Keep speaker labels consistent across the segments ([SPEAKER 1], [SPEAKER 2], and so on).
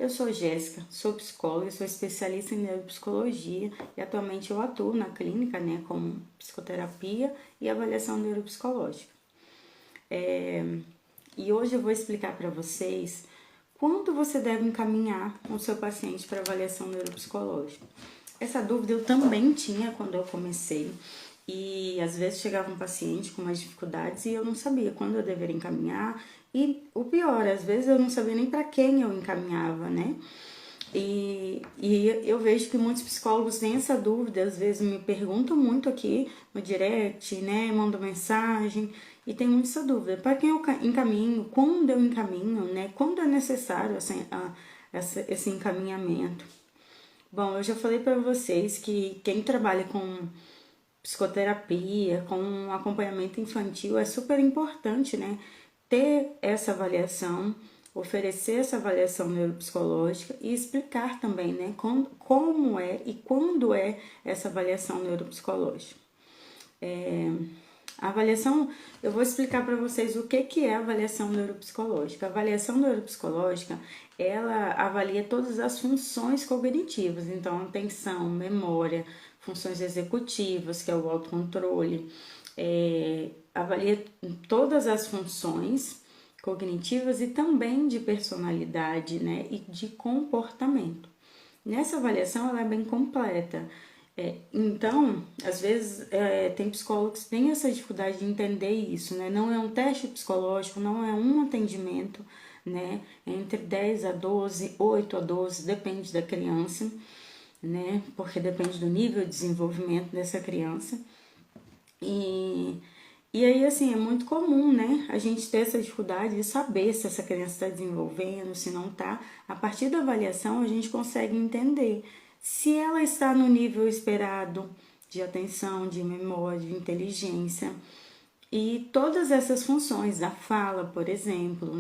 [SPEAKER 1] Eu sou Jéssica, sou psicóloga, sou especialista em neuropsicologia e atualmente eu atuo na clínica, com psicoterapia e avaliação neuropsicológica. E hoje eu vou explicar para vocês quando você deve encaminhar o seu paciente para avaliação neuropsicológica. Essa dúvida eu também tinha quando eu comecei e às vezes chegava um paciente com mais dificuldades e eu não sabia quando eu deveria encaminhar e o pior, às vezes eu não sabia nem para quem eu encaminhava, E eu vejo que muitos psicólogos têm essa dúvida, às vezes me perguntam muito aqui no direct, mandam mensagem e tem muito essa dúvida. Para quem eu encaminho, quando eu encaminho, quando é necessário esse encaminhamento. Bom, eu já falei para vocês que quem trabalha com psicoterapia, com acompanhamento infantil é super importante, ter essa avaliação, oferecer essa avaliação neuropsicológica e explicar também, como é e quando é essa avaliação neuropsicológica. A avaliação, eu vou explicar para vocês o que é a avaliação neuropsicológica. A avaliação neuropsicológica, ela avalia todas as funções cognitivas, então atenção, memória, funções executivas, que é o autocontrole, avalia todas as funções cognitivas e também de personalidade, e de comportamento. Nessa avaliação, ela é bem completa. Então, às vezes, tem psicólogos que têm essa dificuldade de entender isso, Não é um teste psicológico, não é um atendimento, Entre 10 a 12, 8 a 12, depende da criança, Porque depende do nível de desenvolvimento dessa criança. E aí, assim, é muito comum, a gente ter essa dificuldade de saber se essa criança está desenvolvendo, se não está. A partir da avaliação, a gente consegue entender se ela está no nível esperado de atenção, de memória, de inteligência e todas essas funções da fala, por exemplo,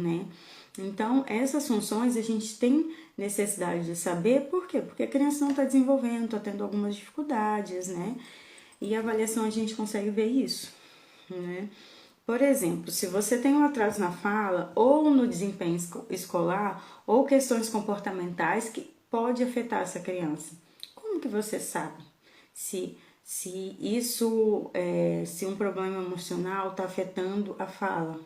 [SPEAKER 1] Então, essas funções a gente tem necessidade de saber, por quê? Porque a criança não está desenvolvendo, está tendo algumas dificuldades, E a avaliação a gente consegue ver isso, Por exemplo, se você tem um atraso na fala ou no desempenho escolar ou questões comportamentais que pode afetar essa criança, como que você sabe se se um problema emocional está afetando a fala?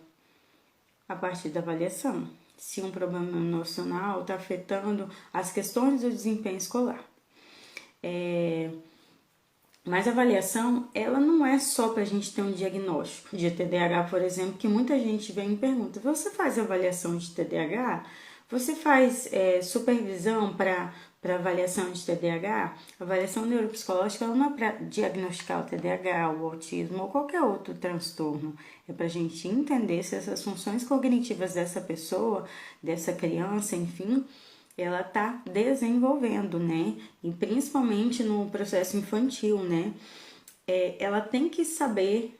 [SPEAKER 1] A partir da avaliação. Se um problema emocional está afetando as questões do desempenho escolar. Mas a avaliação, ela não é só para a gente ter um diagnóstico de TDAH, por exemplo, que muita gente vem e me pergunta, você faz avaliação de TDAH? Você faz supervisão para avaliação de TDAH? A avaliação neuropsicológica ela não é para diagnosticar o TDAH, o autismo ou qualquer outro transtorno. É para a gente entender se essas funções cognitivas dessa pessoa, dessa criança, enfim, ela está desenvolvendo, E principalmente no processo infantil, ela tem que saber,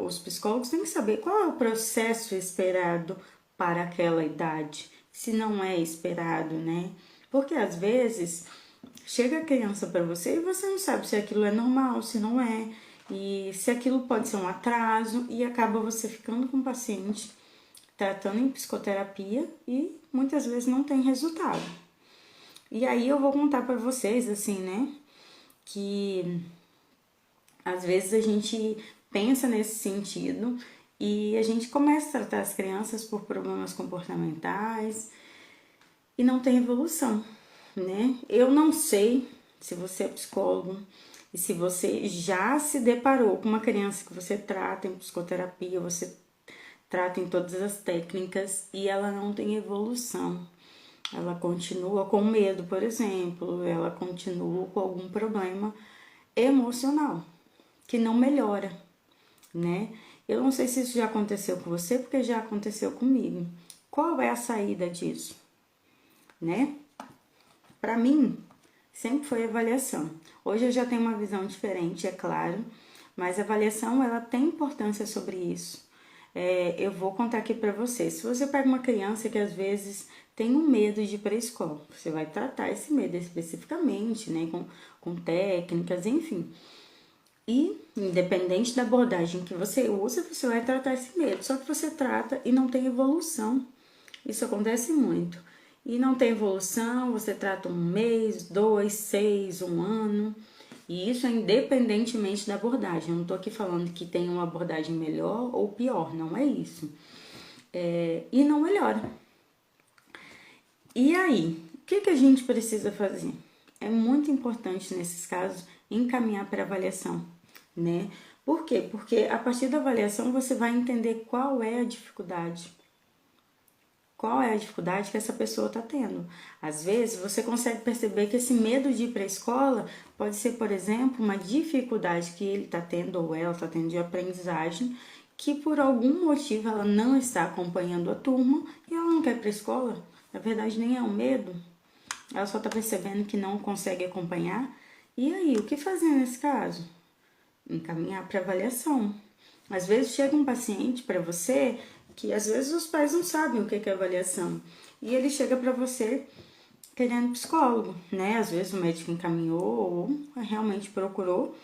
[SPEAKER 1] os psicólogos têm que saber qual é o processo esperado para aquela idade, se não é esperado, Porque às vezes chega a criança para você e você não sabe se aquilo é normal, se não é, e se aquilo pode ser um atraso e acaba você ficando com o paciente tratando em psicoterapia e muitas vezes não tem resultado. E aí eu vou contar para vocês, assim, que às vezes a gente pensa nesse sentido e a gente começa a tratar as crianças por problemas comportamentais e não tem evolução, Eu não sei se você é psicólogo e se você já se deparou com uma criança que você trata em psicoterapia, você trata em todas as técnicas e ela não tem evolução. Ela continua com medo, por exemplo, ela continua com algum problema emocional que não melhora, Eu não sei se isso já aconteceu com você, porque já aconteceu comigo. Qual é a saída disso, Para mim, sempre foi avaliação. Hoje eu já tenho uma visão diferente, é claro, mas a avaliação ela tem importância sobre isso. Eu vou contar aqui para vocês. Se você pega uma criança que às vezes tem um medo de ir para a escola, você vai tratar esse medo especificamente, com técnicas, enfim. E, independente da abordagem que você usa, você vai tratar esse medo. Só que você trata e não tem evolução. Isso acontece muito. e não tem evolução, você trata 1 mês, 2, 6, 1 ano. E isso é independentemente da abordagem. Eu não tô aqui falando que tem uma abordagem melhor ou pior, não é isso. E não melhora. E aí, o que a gente precisa fazer? É muito importante nesses casos encaminhar para avaliação, né? Por quê? Porque a partir da avaliação você vai entender qual é a dificuldade. Qual é a dificuldade que essa pessoa está tendo? Às vezes você consegue perceber que esse medo de ir para a escola pode ser, por exemplo, uma dificuldade que ele está tendo ou ela está tendo de aprendizagem, que por algum motivo ela não está acompanhando a turma e ela não quer ir para a escola. Na verdade, nem é um medo, ela só está percebendo que não consegue acompanhar. E aí, o que fazer nesse caso? Encaminhar para avaliação. Às vezes chega um paciente para você que às vezes os pais não sabem o que é avaliação e ele chega para você querendo psicólogo, né? Às vezes o médico encaminhou ou realmente procurou,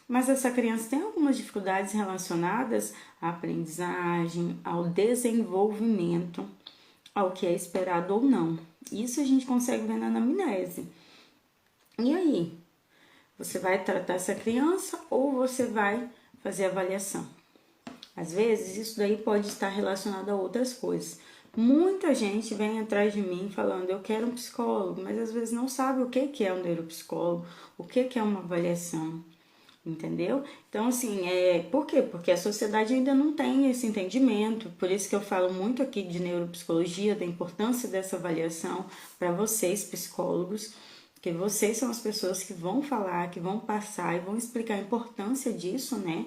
[SPEAKER 1] mas essa criança tem algumas dificuldades relacionadas à aprendizagem, ao desenvolvimento, ao que é esperado ou não. Isso a gente consegue ver na anamnese. E aí? Você vai tratar essa criança ou você vai fazer avaliação? Às vezes, isso daí pode estar relacionado a outras coisas. Muita gente vem atrás de mim falando, eu quero um psicólogo, mas às vezes não sabe o que é um neuropsicólogo, o que é uma avaliação, entendeu? Então, assim, por quê? Porque a sociedade ainda não tem esse entendimento, por isso que eu falo muito aqui de neuropsicologia, da importância dessa avaliação para vocês, psicólogos, porque vocês são as pessoas que vão falar, que vão passar e vão explicar a importância disso, né?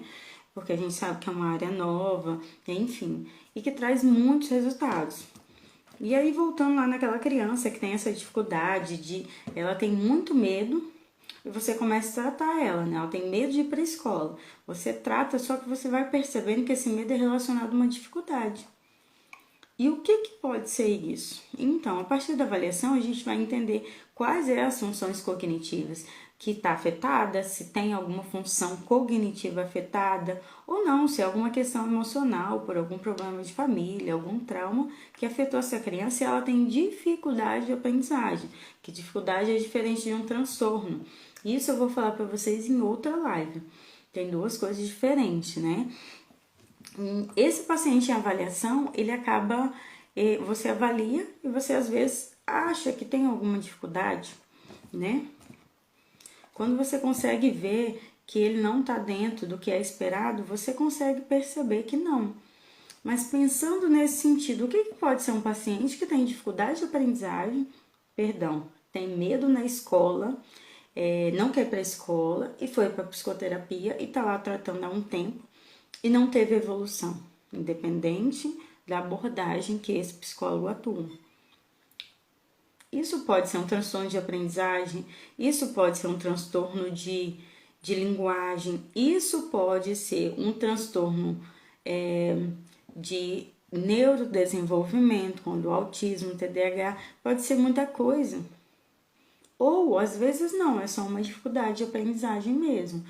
[SPEAKER 1] Porque a gente sabe que é uma área nova, enfim, e que traz muitos resultados. E aí, voltando lá naquela criança que tem essa dificuldade ela tem muito medo, e você começa a tratar ela, né? Ela tem medo de ir para a escola. Você trata, só que você vai percebendo que esse medo é relacionado a uma dificuldade. E o que pode ser isso? Então, a partir da avaliação, a gente vai entender quais são as funções cognitivas que está afetada, se tem alguma função cognitiva afetada ou não, se é alguma questão emocional, por algum problema de família, algum trauma que afetou essa criança e ela tem dificuldade de aprendizagem, que dificuldade é diferente de um transtorno. Isso eu vou falar para vocês em outra live. Tem duas coisas diferentes, né? Esse paciente em avaliação, ele acaba, você avalia e você às vezes acha que tem alguma dificuldade, né? Quando você consegue ver que ele não está dentro do que é esperado, você consegue perceber que não. Mas pensando nesse sentido, o que pode ser um paciente que tem dificuldade de aprendizagem, tem medo na escola, não quer ir para a escola e foi para psicoterapia e está lá tratando há um tempo e não teve evolução, independente da abordagem que esse psicólogo atua. Isso pode ser um transtorno de aprendizagem, isso pode ser um transtorno de linguagem, isso pode ser um transtorno de neurodesenvolvimento, quando o autismo, TDAH, pode ser muita coisa. Ou, às vezes, não, é só uma dificuldade de aprendizagem mesmo.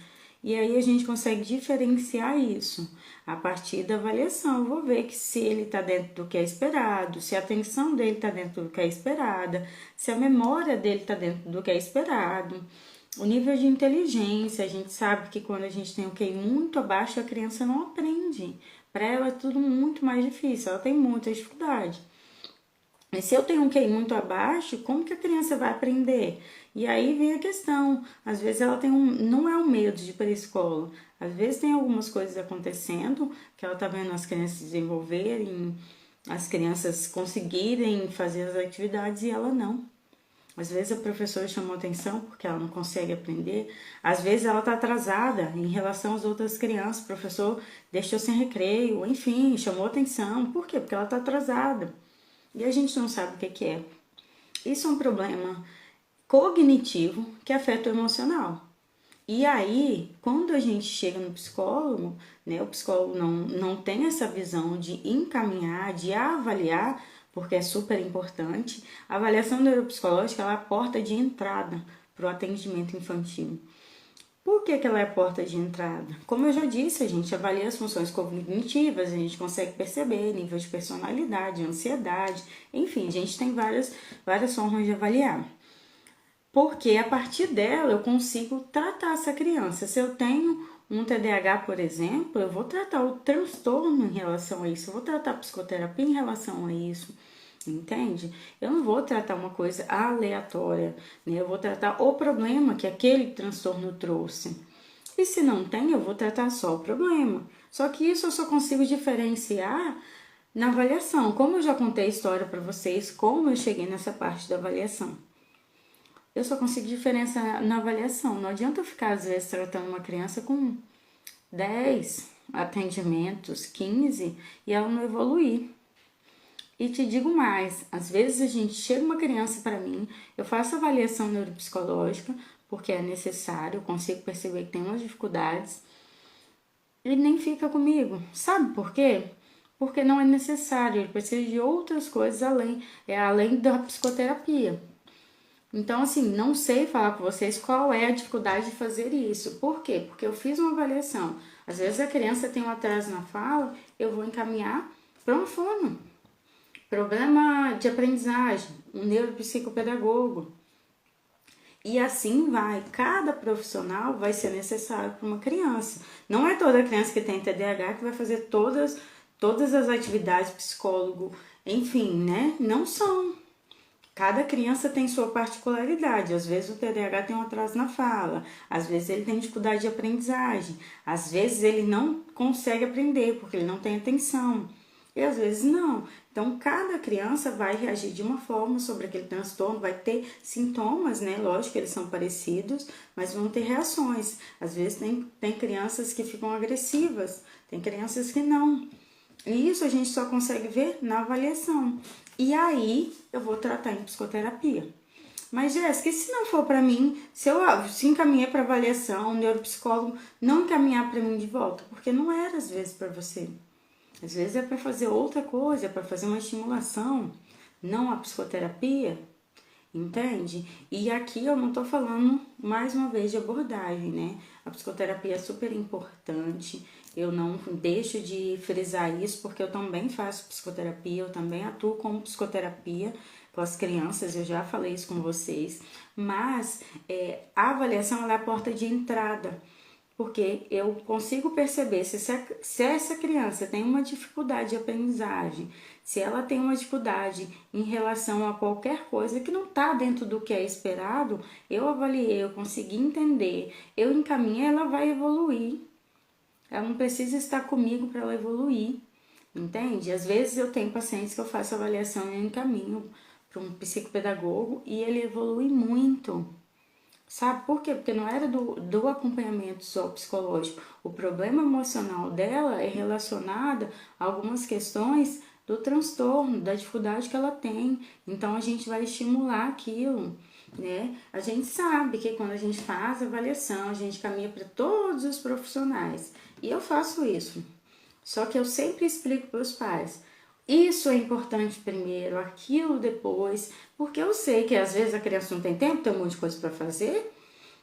[SPEAKER 1] E aí a gente consegue diferenciar isso a partir da avaliação. Eu vou ver que se ele está dentro do que é esperado, se a atenção dele está dentro do que é esperada, se a memória dele está dentro do que é esperado. O nível de inteligência, a gente sabe que quando a gente tem o QI muito abaixo, a criança não aprende. Para ela é tudo muito mais difícil, ela tem muita dificuldade. Mas se eu tenho um QI muito abaixo, como que a criança vai aprender? E aí vem a questão, às vezes ela tem não é um medo de ir para a escola, às vezes tem algumas coisas acontecendo, que ela tá vendo as crianças desenvolverem, as crianças conseguirem fazer as atividades e ela não. Às vezes a professora chamou atenção porque ela não consegue aprender, às vezes ela tá atrasada em relação às outras crianças, o professor deixou sem recreio, enfim, chamou atenção, por quê? Porque ela tá atrasada. E a gente não sabe o que é. Isso é um problema cognitivo que afeta o emocional. E aí, quando a gente chega no psicólogo, né, o psicólogo não tem essa visão de encaminhar, de avaliar, porque é super importante. A avaliação neuropsicológica ela é a porta de entrada para o atendimento infantil. Por que que ela é a porta de entrada? Como eu já disse, a gente avalia as funções cognitivas, a gente consegue perceber nível de personalidade, ansiedade, enfim, a gente tem várias formas de avaliar. Porque a partir dela eu consigo tratar essa criança. Se eu tenho um TDAH, por exemplo, eu vou tratar o transtorno em relação a isso, eu vou tratar a psicoterapia em relação a isso, entende? Eu não vou tratar uma coisa aleatória, né? Eu vou tratar o problema que aquele transtorno trouxe. E se não tem, eu vou tratar só o problema. Só que isso eu só consigo diferenciar na avaliação. Como eu já contei a história para vocês, como eu cheguei nessa parte da avaliação. Eu só consigo diferença na avaliação. Não adianta eu ficar, às vezes, tratando uma criança com 10 atendimentos, 15, e ela não evoluir. E te digo mais, às vezes a gente chega uma criança para mim, eu faço avaliação neuropsicológica, porque é necessário, eu consigo perceber que tem umas dificuldades, e nem fica comigo. Sabe por quê? Porque não é necessário, ele precisa de outras coisas além da psicoterapia. Então, assim, não sei falar com vocês qual é a dificuldade de fazer isso. Por quê? Porque eu fiz uma avaliação. Às vezes a criança tem um atraso na fala, eu vou encaminhar para uma fono. Problema de aprendizagem, um neuropsicopedagogo. E assim vai. Cada profissional vai ser necessário para uma criança. Não é toda criança que tem TDAH que vai fazer todas as atividades psicólogo, enfim, né? Não são. Cada criança tem sua particularidade. Às vezes o TDAH tem um atraso na fala, às vezes ele tem dificuldade de aprendizagem, às vezes ele não consegue aprender porque ele não tem atenção, e às vezes não. Então, cada criança vai reagir de uma forma sobre aquele transtorno, vai ter sintomas, né? Lógico que eles são parecidos, mas vão ter reações. Às vezes tem crianças que ficam agressivas, tem crianças que não. E isso a gente só consegue ver na avaliação. E aí eu vou tratar em psicoterapia. Mas, Jéssica, e se não for para mim, se encaminhei para avaliação, o neuropsicólogo não encaminhar para mim de volta? Porque não era às vezes para você. Às vezes é para fazer outra coisa, é para fazer uma estimulação, não a psicoterapia, entende? E aqui eu não tô falando, mais uma vez, de abordagem, né? A psicoterapia é super importante, eu não deixo de frisar isso, porque eu também faço psicoterapia, eu também atuo como psicoterapia com as crianças, eu já falei isso com vocês, mas a avaliação ela é a porta de entrada, porque eu consigo perceber se essa criança tem uma dificuldade de aprendizagem, se ela tem uma dificuldade em relação a qualquer coisa que não está dentro do que é esperado, eu avaliei, eu consegui entender, eu encaminhei, ela vai evoluir. Ela não precisa estar comigo para ela evoluir, entende? Às vezes eu tenho pacientes que eu faço avaliação e eu encaminho para um psicopedagogo e ele evolui muito. Sabe por quê? Porque não era do acompanhamento só psicológico. O problema emocional dela é relacionado a algumas questões do transtorno, da dificuldade que ela tem. Então a gente vai estimular aquilo, né? A gente sabe que quando a gente faz avaliação, a gente caminha para todos os profissionais. E eu faço isso. Só que eu sempre explico para os pais. Isso é importante primeiro, aquilo depois, porque eu sei que às vezes a criança não tem tempo, tem um monte de coisa para fazer,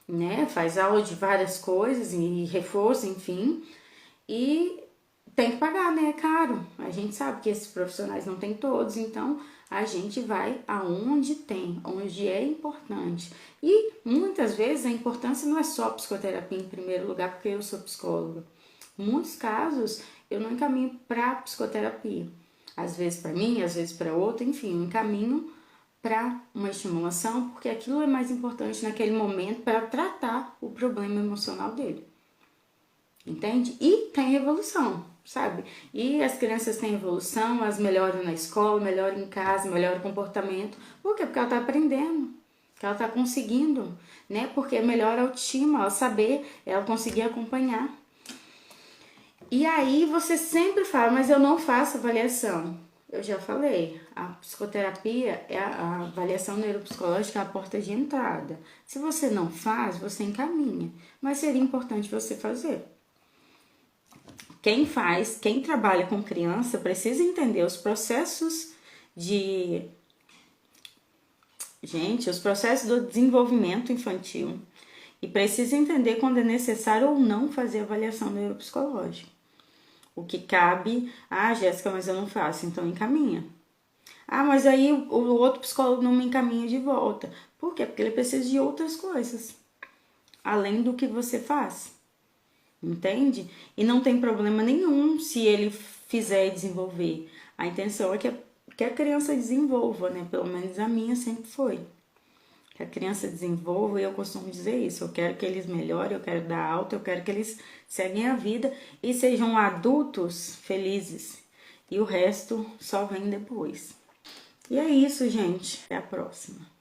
[SPEAKER 1] né? Faz aula de várias coisas e reforço, enfim, e tem que pagar, né? É caro. A gente sabe que esses profissionais não tem todos, então a gente vai aonde tem, onde é importante. E muitas vezes a importância não é só psicoterapia em primeiro lugar, porque eu sou psicóloga. Em muitos casos eu não encaminho para psicoterapia. Às vezes para mim, às vezes para outro, enfim, um caminho para uma estimulação, porque aquilo é mais importante naquele momento para tratar o problema emocional dele. Entende? E tem evolução, sabe? E as crianças têm evolução, elas melhoram na escola, melhoram em casa, melhoram o comportamento. Por quê? Porque ela está aprendendo, que ela está conseguindo, né? Porque melhora a autoestima, ela saber, ela conseguir acompanhar. E aí você sempre fala, mas eu não faço avaliação. Eu já falei, a psicoterapia, a avaliação neuropsicológica é a porta de entrada. Se você não faz, você encaminha. Mas seria importante você fazer. Quem trabalha com criança precisa entender os processos os processos do desenvolvimento infantil. E precisa entender quando é necessário ou não fazer avaliação neuropsicológica. O que cabe, Jéssica, mas eu não faço, então encaminha. Mas aí o outro psicólogo não me encaminha de volta. Por quê? Porque ele precisa de outras coisas, além do que você faz. Entende? E não tem problema nenhum se ele fizer e desenvolver. A intenção é que a criança desenvolva, né? Pelo menos a minha sempre foi. Que a criança desenvolva, e eu costumo dizer isso. Eu quero que eles melhorem, eu quero dar alta, eu quero que eles seguem a vida e sejam adultos felizes. E o resto só vem depois. E é isso, gente. Até a próxima.